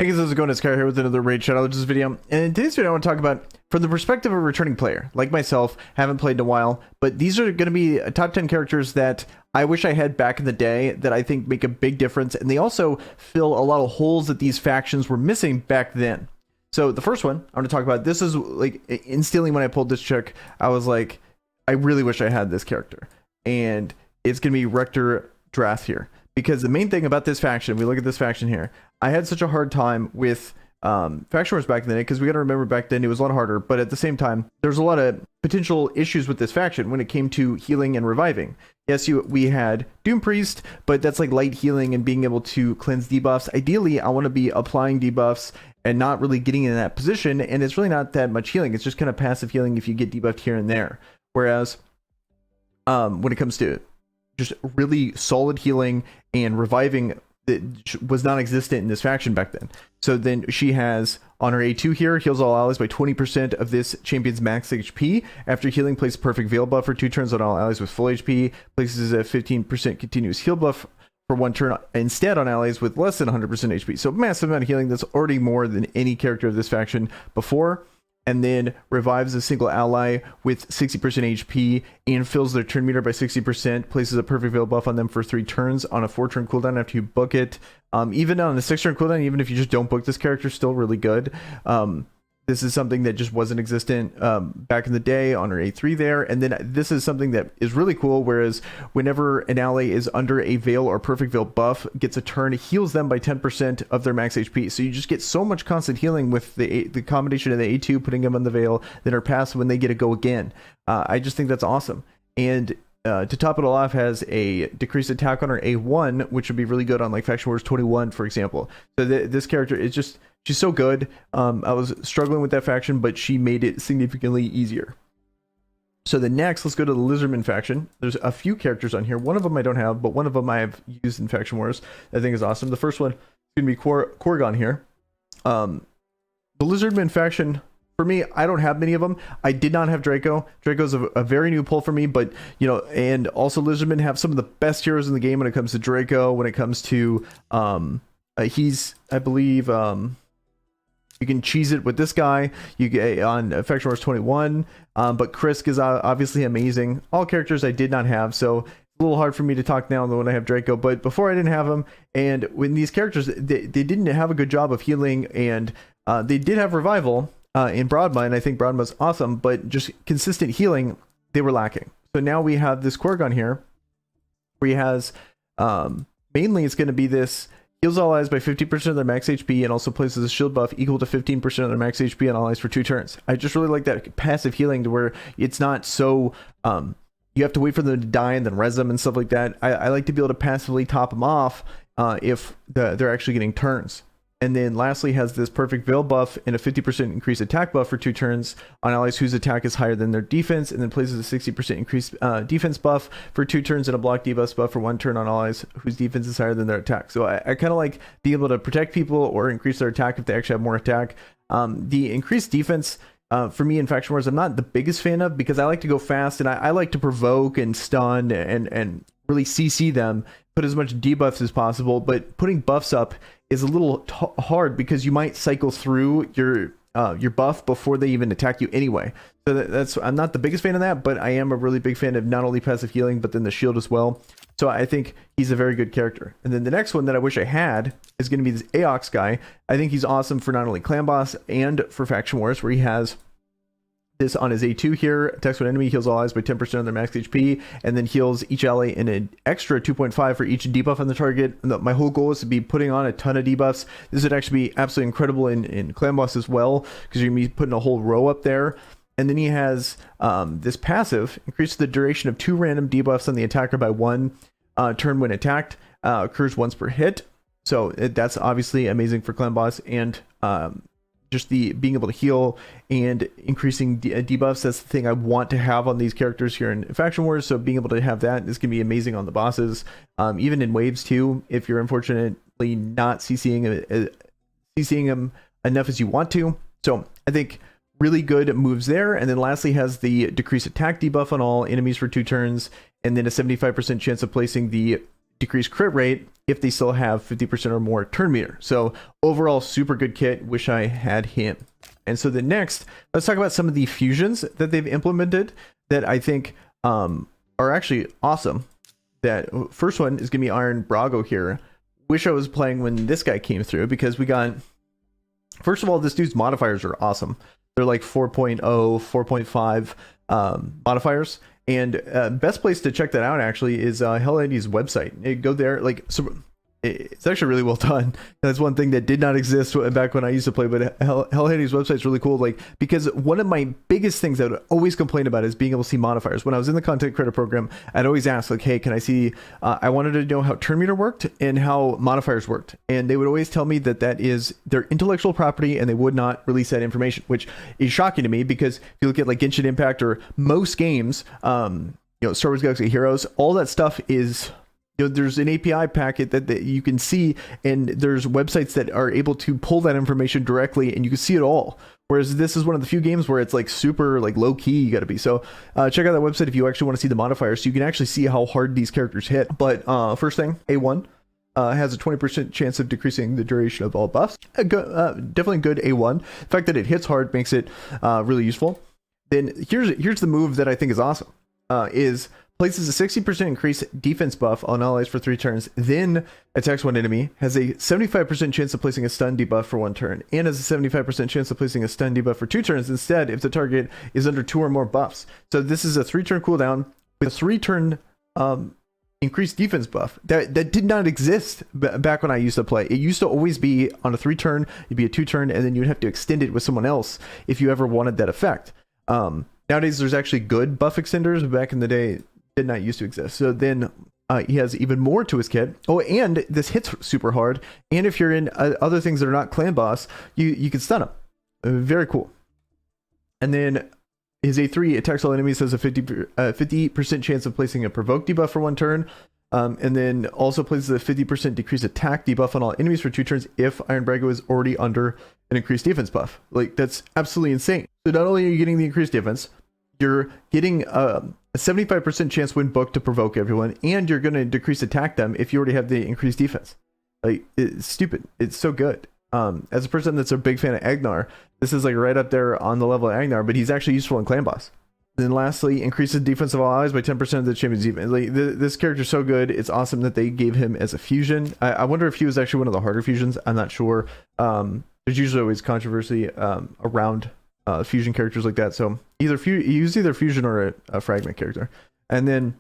Hey guys, how's it going? It's Kyle here with another Raid Shadowlords video. And in today's video, I want to talk about, from the perspective of a returning player, like myself, haven't played in a while, but these are going to be top 10 characters that I wish I had back in the day that I think make a big difference, and they also fill a lot of holes that these factions were missing back then. So the first one I want to talk about, this is like Instilling. When I pulled this chick, I was like, I really wish I had this character. And it's going to be Rector Drath here. Because the main thing about this faction, we look at this faction here, I had such a hard time with faction wars back then, because we got to remember back then it was a lot harder, but at the same time, there's a lot of potential issues with this faction when it came to healing and reviving. Yes, we had Doom Priest, but that's like light healing and being able to cleanse debuffs. Ideally, I want to be applying debuffs and not really getting in that position, and it's really not that much healing. It's just kind of passive healing if you get debuffed here and there. Whereas when it comes to just really solid healing and reviving, that was non-existent in this faction back then. So then she has on her A2 here, heals all allies by 20% of this champion's max HP. After healing, place perfect veil buff for 2 turns on all allies with full HP. Places a 15% continuous heal buff for 1 turn instead on allies with less than 100% HP. So massive amount of healing. That's already more than any character of this faction before. And then revives a single ally with 60% HP and fills their turn meter by 60%, places a perfect veil buff on them for 3 turns on a 4-turn cooldown after you book it. Even on a 6-turn cooldown, even if you just don't book this character, still really good. This is something that just wasn't existent back in the day on her A3 there. And then this is something that is really cool, whereas whenever an ally is under a veil or perfect veil buff, gets a turn, it heals them by 10% of their max HP. So you just get so much constant healing with the combination of the A2, putting them on the veil, then her passive when they get to go again. I just think that's awesome. And to top it all off, has a decreased attack on her A1, which would be really good on like Faction Wars 21, for example. So this character is just, she's so good. I was struggling with that faction, but she made it significantly easier. So the next, let's go to the Lizardman faction. There's a few characters on here. One of them I don't have, but one of them I have used in Faction Wars. I think is awesome. The first one is going to be Korgon here. The Lizardman faction, for me, I don't have many of them. I did not have Draco. Draco's a very new pull for me, but you know, and also Lizardmen have some of the best heroes in the game when it comes to Draco. When it comes to he's, I believe, you can cheese it with this guy. You get on Faction Wars 21, but Krisk is obviously amazing. All characters I did not have, so it's a little hard for me to talk now when I have Draco. But before I didn't have him, and when these characters, they didn't have a good job of healing, and they did have revival in Broadma, and I think Broadma's awesome, but just consistent healing, they were lacking. So now we have this Korgon here, where he has, mainly it's going to be this, heals all allies by 50% of their max HP, and also places a shield buff equal to 15% of their max HP on allies for 2 turns. I just really like that passive healing to where it's not so, you have to wait for them to die and then res them and stuff like that. I like to be able to passively top them off if they're actually getting turns. And then lastly has this perfect veil buff and a 50% increased attack buff for 2 turns on allies whose attack is higher than their defense, and then places a 60% increased defense buff for 2 turns and a block debuff buff for 1 turn on allies whose defense is higher than their attack. So I kind of like being able to protect people or increase their attack if they actually have more attack. The increased defense for me in Faction Wars, I'm not the biggest fan of, because I like to go fast and I like to provoke and stun and really CC them, put as much debuffs as possible, but putting buffs up is a little hard because you might cycle through your buff before they even attack you anyway. So that's, I'm not the biggest fan of that, but I am a really big fan of not only passive healing, but then the shield as well. So I think he's a very good character. And then the next one that I wish I had is going to be this Aox guy. I think he's awesome for not only Clan Boss and for Faction Wars, where he has this on his A2 here, attacks when enemy, heals all allies by 10% of their max HP, and then heals each ally in an extra 2.5 for each debuff on the target. And my whole goal is to be putting on a ton of debuffs. This would actually be absolutely incredible in Clan Boss as well, because you're going to be putting a whole row up there. And then he has this passive, increases the duration of 2 random debuffs on the attacker by 1 turn when attacked, occurs once per hit. So that's obviously amazing for Clan Boss, and just the being able to heal and increasing debuffs, that's the thing I want to have on these characters here in Faction Wars. So being able to have that is going to be amazing on the bosses, even in waves too, if you're unfortunately not CCing them enough as you want to. So I think really good moves there. And then lastly has the decreased attack debuff on all enemies for 2 turns, and then a 75% chance of placing the decreased crit rate if they still have 50% or more turn meter. So overall, super good kit. Wish I had him. And so the next, let's talk about some of the fusions that they've implemented that I think are actually awesome. That first one is going to be Iron Braggo here. Wish I was playing when this guy came through, because we got, first of all, this dude's modifiers are awesome. They're like 4.0, 4.5 modifiers. And best place to check that out actually is Hell80's website. Go there, like, so it's actually really well done. That's one thing that did not exist back when I used to play, but Hell80's website is really cool. Like, because one of my biggest things I would always complain about is being able to see modifiers. When I was in the content creator program, I'd always ask, like, hey, can I see, I wanted to know how turn meter worked and how modifiers worked. And they would always tell me that that is their intellectual property and they would not release that information, which is shocking to me, because if you look at like Genshin Impact or most games, you know, Star Wars Galaxy Heroes, all that stuff is, you know, there's an API packet that you can see, and there's websites that are able to pull that information directly, and you can see it all. Whereas this is one of the few games where it's like super like low key you got to be. So check out that website if you actually want to see the modifiers, so you can actually see how hard these characters hit. But first thing, A1 has a 20% chance of decreasing the duration of all buffs. Definitely good A1. The fact that it hits hard makes it really useful. Then here's the move that I think is awesome. Is places a 60% increased defense buff on allies for 3 turns, then attacks one enemy, has a 75% chance of placing a stun debuff for 1 turn, and has a 75% chance of placing a stun debuff for 2 turns instead if the target is under 2 or more buffs. So this is a 3-turn cooldown with a 3-turn increased defense buff that did not exist back when I used to play. It used to always be on a 3-turn, it'd be a 2-turn, and then you'd have to extend it with someone else if you ever wanted that effect. Nowadays, there's actually good buff extenders. Back in the day, did not used to exist. So then he has even more to his kit. Oh, and this hits super hard. And if you're in other things that are not clan boss, you can stun him. Very cool. And then his A3 attacks all enemies, has a 50% chance of placing a provoke debuff for 1 turn. And then also places a 50% decreased attack debuff on all enemies for 2 turns if Iron Braggo is already under an increased defense buff. Like, that's absolutely insane. So not only are you getting the increased defense, you're getting a 75% chance when booked to provoke everyone, and you're going to decrease attack them if you already have the increased defense. Like, it's stupid. It's so good. As a person that's a big fan of Agnar, this is like right up there on the level of Agnar, but he's actually useful in clan boss. Then lastly, increases defense of all allies by 10% of the champion's defense. Like, this character's so good. It's awesome that they gave him as a fusion. I wonder if he was actually one of the harder fusions. I'm not sure. There's usually always controversy around fusion characters like that. So use either fusion or a fragment character. And then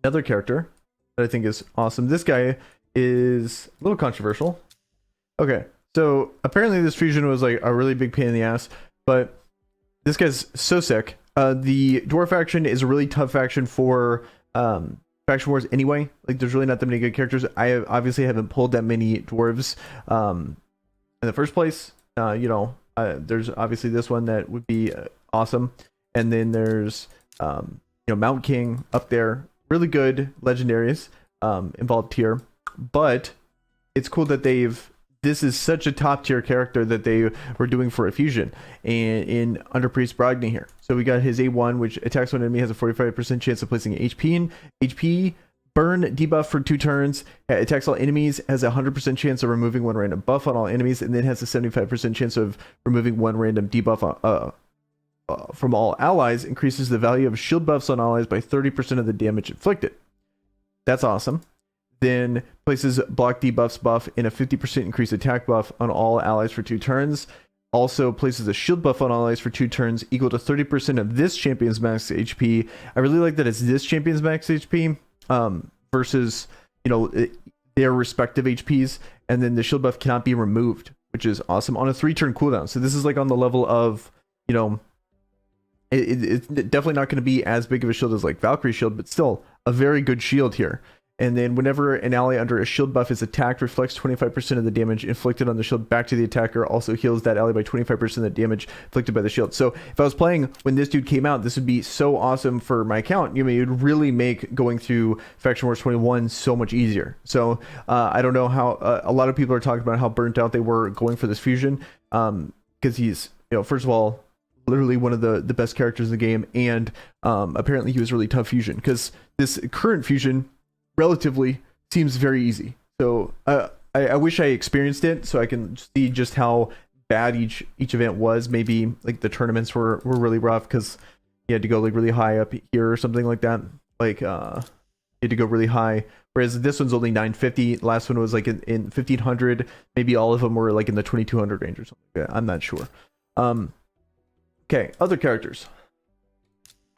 another character that I think is awesome. This guy is a little controversial. Okay, so apparently this fusion was like a really big pain in the ass, but this guy's so sick. The dwarf faction is a really tough faction for faction wars anyway. Like, there's really not that many good characters. I obviously haven't pulled that many dwarves in the first place. You know, there's obviously this one that would be awesome, and then there's you know, Mount King up there, really good legendaries involved here. But it's cool that this is such a top tier character that they were doing for a fusion in Under Priest Braggo here. So we got his A1, which attacks one enemy, has a 45% chance of placing HP burn debuff for 2 turns, attacks all enemies, has a 100% chance of removing 1 random buff on all enemies, and then has a 75% chance of removing 1 random debuff from all allies, increases the value of shield buffs on allies by 30% of the damage inflicted. That's awesome. Then places block debuffs buff and a 50% increased attack buff on all allies for 2 turns. Also places a shield buff on allies for 2 turns equal to 30% of this champion's max HP. I really like that it's this champion's max HP versus, you know, their respective HPs. And then the shield buff cannot be removed, which is awesome, on a 3-turn cooldown. So this is like on the level of, you know, it's definitely not going to be as big of a shield as like Valkyrie's shield, but still a very good shield here. And then whenever an ally under a shield buff is attacked, reflects 25% of the damage inflicted on the shield back to the attacker, also heals that ally by 25% of the damage inflicted by the shield. So if I was playing when this dude came out, this would be so awesome for my account. You know, it would really make going through Faction Wars 21 so much easier. So I don't know how a lot of people are talking about how burnt out they were going for this fusion, because he's, you know, first of all, literally one of the best characters in the game, and apparently he was really tough fusion, because this current fusion relatively seems very easy. So I wish I experienced it so I can see just how bad each event was. Maybe like the tournaments were really rough because you had to go like really high up here or something like that. Like you had to go really high. Whereas this one's only 950. Last one was like in 1500. Maybe all of them were like in the 2200 range or something like that. I'm not sure. Okay, other characters.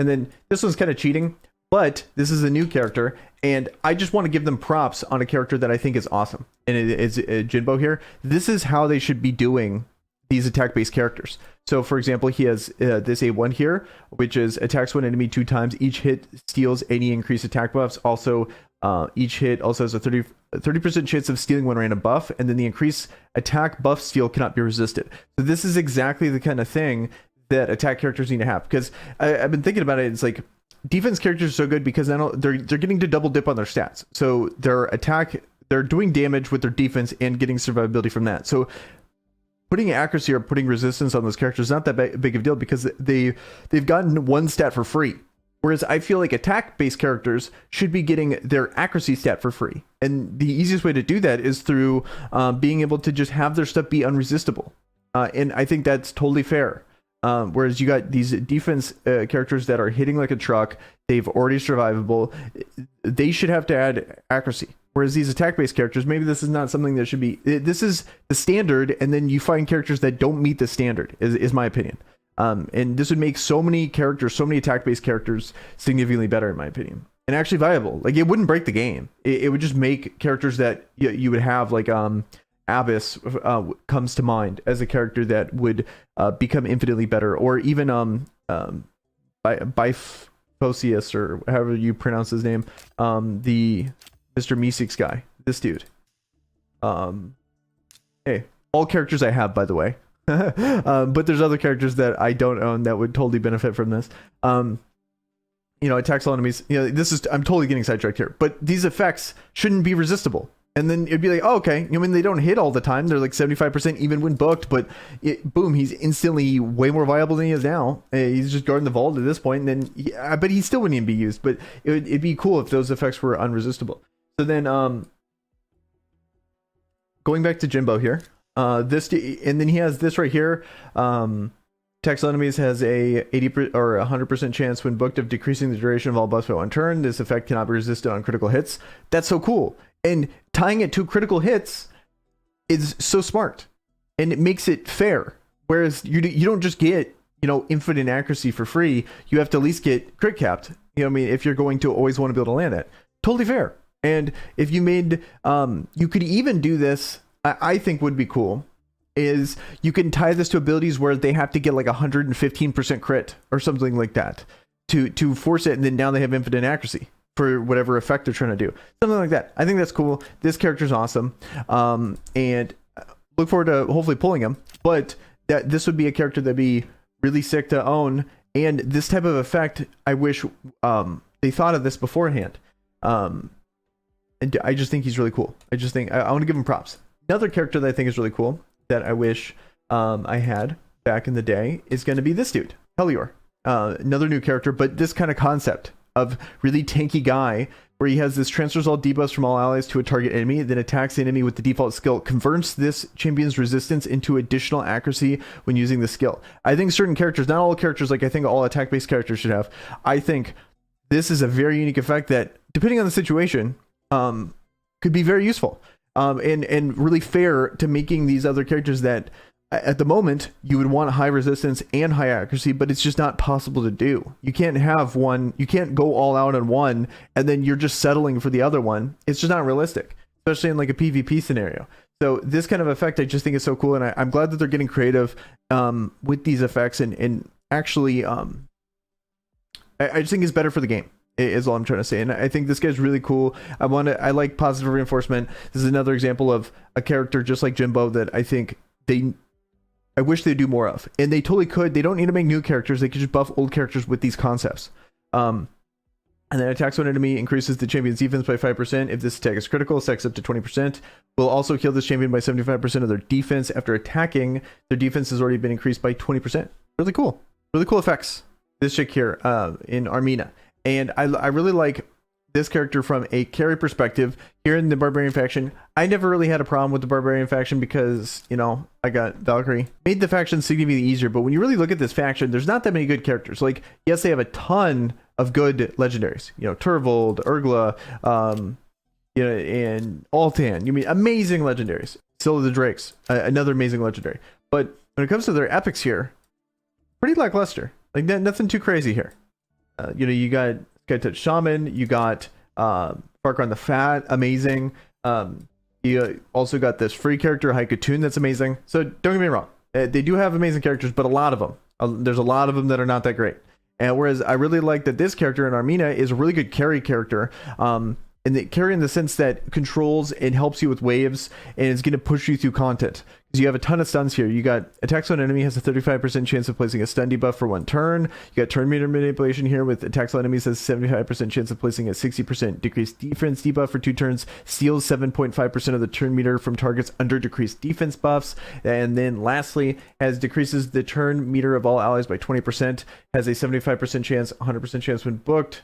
And then this one's kind of cheating, but this is a new character, and I just want to give them props on a character that I think is awesome. And it is Jinbo here. This is how they should be doing these attack-based characters. So, for example, he has this A1 here, which is attacks one enemy 2 times. Each hit steals any increased attack buffs. Also, each hit also has a 30% chance of stealing one random buff, and then the increased attack buff steal cannot be resisted. So this is exactly the kind of thing that attack characters need to have, because I've been thinking about it. It's like defense characters are so good because they're getting to double dip on their stats. So their attack, they're doing damage with their defense and getting survivability from that. So putting accuracy or putting resistance on those characters is not that big of a deal because they've gotten one stat for free. Whereas I feel like attack-based characters should be getting their accuracy stat for free. And the easiest way to do that is through being able to just have their stuff be unresistible. And I think that's totally fair. Whereas you got these defense characters that are hitting like a truck, they've already survivable, they should have to add accuracy. Whereas these attack-based characters, maybe this is not something that should be, this is the standard, and then you find characters that don't meet the standard, is my opinion. And this would make so many characters, so many attack-based characters significantly better, in my opinion. And actually viable. Like, it wouldn't break the game. It would just make characters that you would have, like, Abyss comes to mind as a character that would become infinitely better. Or even Bifosius, or however you pronounce his name, the Mr. Meeseeks guy. This dude. Hey, all characters I have, by the way. But there's other characters that I don't own that would totally benefit from this. Attacks all enemies. I'm totally getting sidetracked here, but these effects shouldn't be resistible. And then it'd be like, oh, okay. I mean, they don't hit all the time. They're like 75% even when booked, but boom, he's instantly way more viable than he is now. He's just guarding the vault at this point, and then, but he still wouldn't even be used. But it'd be cool if those effects were unresistible. So then, going back to Jinbo here. And then he has this right here. Attacks all enemies has a 80% or 100% chance when booked of decreasing the duration of all buffs by 1 turn. This effect cannot be resisted on critical hits. That's so cool. And tying it to critical hits is so smart, and it makes it fair. Whereas you don't just get infinite accuracy for free. You have to at least get crit capped. If you're going to always want to be able to land it, totally fair. And if you made, you could even do this. I think would be cool is you can tie this to abilities where they have to get like 115% crit or something like that to force it, and then now they have infinite accuracy for whatever effect they're trying to do, something like that. I think that's cool. This character's awesome, and look forward to hopefully pulling him. But this would be a character that'd be really sick to own, and this type of effect, I wish they thought of this beforehand. And I just think he's really cool. I just think I want to give him props. Another character that I think is really cool that I wish I had back in the day is going to be this dude, Helior. Another new character, but this kind of concept of really tanky guy where he has this transfers all debuffs from all allies to a target enemy, then attacks the enemy with the default skill, converts this champion's resistance into additional accuracy when using the skill. I think certain characters, not all characters, like I think all attack-based characters should have. I think this is a very unique effect that, depending on the situation, could be very useful. And really fair to making these other characters that at the moment you would want high resistance and high accuracy, but it's just not possible to do. You can't have one, you can't go all out on one and then you're just settling for the other one. It's just not realistic, especially in like a PvP scenario. So this kind of effect I just think is so cool, and I'm glad that they're getting creative with these effects, and actually I just think it's better for the game. Is all I'm trying to say. And I think this guy's really cool. I like positive reinforcement. This is another example of a character just like Jinbo that I think I wish they'd do more of. And they totally could. They don't need to make new characters. They could just buff old characters with these concepts. And then attacks one enemy, increases the champion's defense by 5%. If this attack is critical, stacks up to 20%. Will also kill this champion by 75% of their defense. After attacking, their defense has already been increased by 20%. Really cool. Really cool effects. This chick here in Armena. And I really like this character from a carry perspective here in the Barbarian faction. I never really had a problem with the Barbarian faction because, you know, I got Valkyrie. Made the faction significantly easier, but when you really look at this faction, there's not that many good characters. Like, yes, they have a ton of good legendaries. You know, Turvold, Urgla, you know, and Altan. You mean amazing legendaries. Still the Drakes, another amazing legendary. But when it comes to their epics here, pretty lackluster. Like, nothing too crazy here. You know, you got Skytouch Shaman, you got Farkon the Fat, amazing. You also got this free character, Haikatoon, that's amazing. So don't get me wrong, they do have amazing characters, but a lot of them, there's a lot of them that are not that great. And whereas I really like that this character in Armena is a really good carry character, and the carry in the sense that controls and helps you with waves and is going to push you through content. Because you have a ton of stuns here. You got attacks on enemy has a 35% chance of placing a stun debuff for 1 turn. You got turn meter manipulation here with attacks on enemies has 75% chance of placing a 60% decreased defense debuff for 2 turns. Steals 7.5% of the turn meter from targets under decreased defense buffs. And then lastly, has decreases the turn meter of all allies by 20%. Has a 75% chance, 100% chance when booked. Is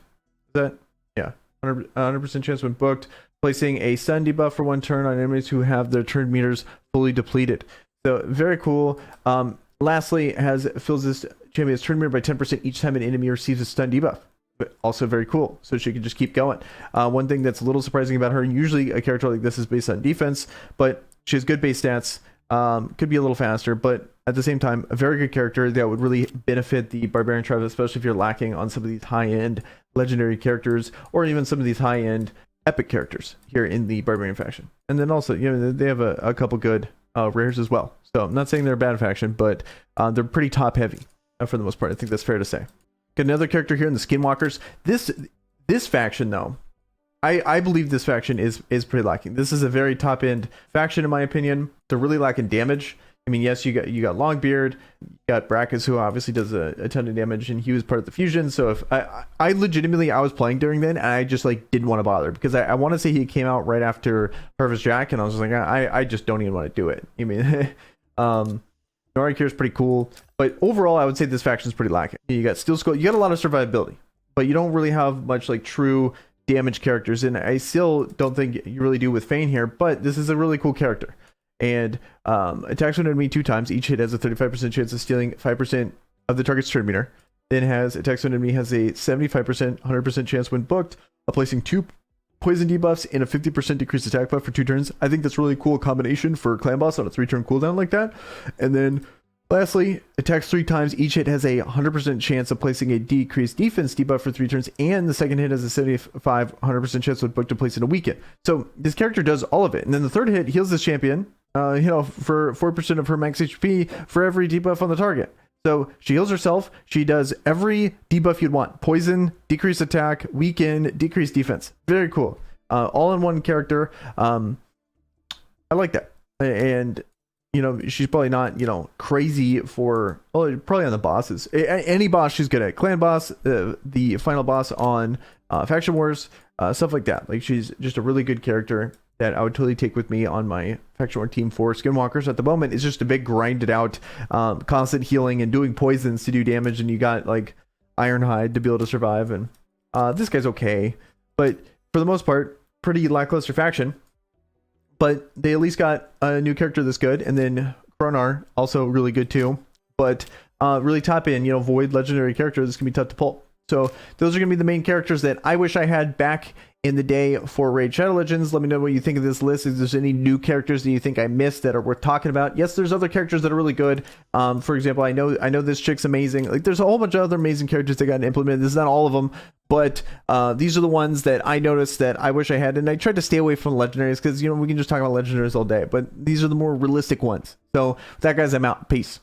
that? Yeah. 100% chance when booked, placing a stun debuff for 1 turn on enemies who have their turn meters fully depleted. So very cool. Lastly, fills this champion's turn meter by 10% each time an enemy receives a stun debuff. But also very cool. So she can just keep going. One thing that's a little surprising about her, usually a character like this is based on defense, but she has good base stats. Could be a little faster, but at the same time, a very good character that would really benefit the Barbarian tribe, especially if you're lacking on some of these high-end legendary characters or even some of these high-end epic characters here in the Barbarian faction. And then also, you know, they have a couple good rares as well. So I'm not saying they're a bad faction, but they're pretty top-heavy for the most part. I think that's fair to say. Got another character here in the Skinwalkers. This faction, though, I believe this faction is pretty lacking. This is a very top-end faction, in my opinion. They're really lacking damage. I mean, yes, you got Longbeard, you got Braggo, who obviously does a ton of damage, and he was part of the fusion. So if I legitimately, I was playing during then, and I just like didn't want to bother because I want to say he came out right after Harvest Jack, and I was just like, I just don't even want to do it. I mean, Norikir is pretty cool, but overall, I would say this faction is pretty lacking. You got Steel Skull, you got a lot of survivability, but you don't really have much like true damage characters, and I still don't think you really do with Fane here. But this is a really cool character. And attacks on enemy 2 times. Each hit has a 35% chance of stealing 5% of the target's turn meter. Then has attacks on enemy has a 75%, 100% chance when booked of placing 2 poison debuffs and a 50% decreased attack buff for 2 turns. I think that's really cool combination for clan boss on a 3-turn cooldown like that. And then lastly, attacks 3 times. Each hit has a 100% chance of placing a decreased defense debuff for 3 turns, and the second hit has a 75, 100% chance with book to place in a weekend. So this character does all of it. And then the third hit heals this champion, you know, for 4% of her max HP for every debuff on the target. So she heals herself. She does every debuff you'd want: poison, decreased attack, weaken, decreased defense. Very cool. All in one character. I like that. And you know, she's probably not, you know, crazy for, well, probably on the bosses. Any boss she's good at. Clan boss, the final boss on Faction Wars, stuff like that. Like, she's just a really good character that I would totally take with me on my Faction War team for Skinwalkers. At the moment, it's just a big grinded out, constant healing and doing poisons to do damage, and you got, like, Ironhide to be able to survive, and this guy's okay. But for the most part, pretty lackluster faction. But they at least got a new character that's good, and then Kronar, also really good too. But really top in, you know, Void legendary character that's gonna be tough to pull. So those are gonna be the main characters that I wish I had back in the day for Raid Shadow Legends. Let me know what you think of this list. If there's any new characters that you think I missed that are worth talking about. Yes, there's other characters that are really good. For example, I know this chick's amazing. Like, there's a whole bunch of other amazing characters that got implemented. This is not all of them, but these are the ones that I noticed that I wish I had. And I tried to stay away from legendaries because, you know, we can just talk about legendaries all day, but these are the more realistic ones. So with that, guys, I'm out. Peace.